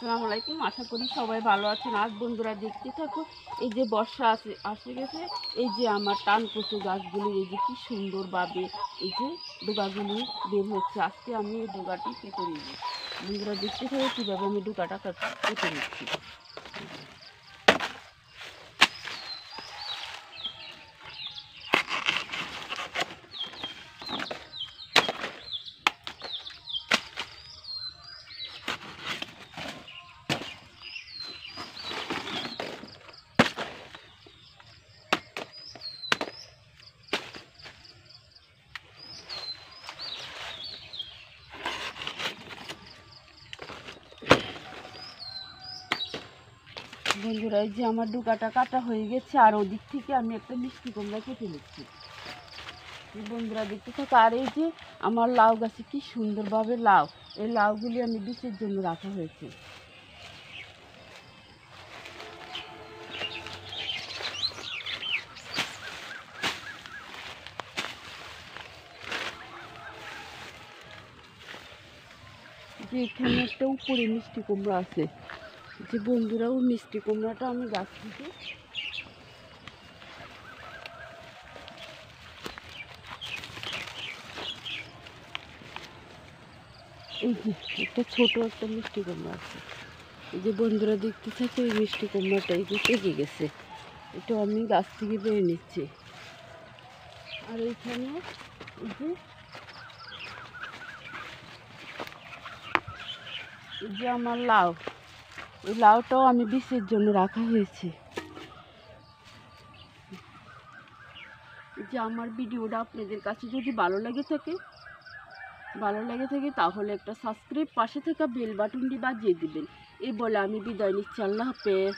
আসসালামু আলাইকুম। আশা করি সবাই ভালো আছেন। আজ বন্ধুরা দেখতে থাকো, এই যে বর্ষা আসে গেছে, এই যে আমার টান কচু গাছগুলি এই যে কি সুন্দরভাবে এই যে ডোগাগুলি বের হচ্ছে। আজকে আমি এই ডোগাটি কেটে নিব। বন্ধুরা দেখতে থাকো কীভাবে আমি ডোগাটা কেটে নিচ্ছি। বন্ধুরা এই যে আমার ডোগাটা কাটা হয়ে গেছে, আর ওদিক থেকে আমি একটা মিষ্টি কুমড়া কেটে নিচ্ছি। বন্ধুরা দেখতে থাকো। আর এই যে আমার লাউ গাছে কি সুন্দরভাবে লাউ, এই লাউগুলি আমি বীজের জন্য রাখা হয়েছে। যে এখানে একটা উপরে মিষ্টি কুমড়া আছে, যে বন্ধুরা ও মিষ্টি কুমড়াটা আমি গাছ থেকে এই যে একটা ছোট একটা মিষ্টি কুমড়া আছে। এই যে বন্ধুরা দেখতে থাকে, ওই মিষ্টি কুমড়াটা এই যে পেকে গেছে, এটা আমি গাছ থেকে বেড়ে নিচ্ছি। আর এইখানে এই যে আমার লাউ, ওই লাউটাও আমি বীজের জন্য রাখা হয়েছে। যে আমার ভিডিওটা আপনাদের কাছে যদি ভালো লাগে থাকে তাহলে একটা সাবস্ক্রাইব, পাশে থাকা বেল বাটনটি বাজিয়ে দিবেন। এই বলে আমি বিদায় নিচ্ছি। আল্লাহ হাফেজ।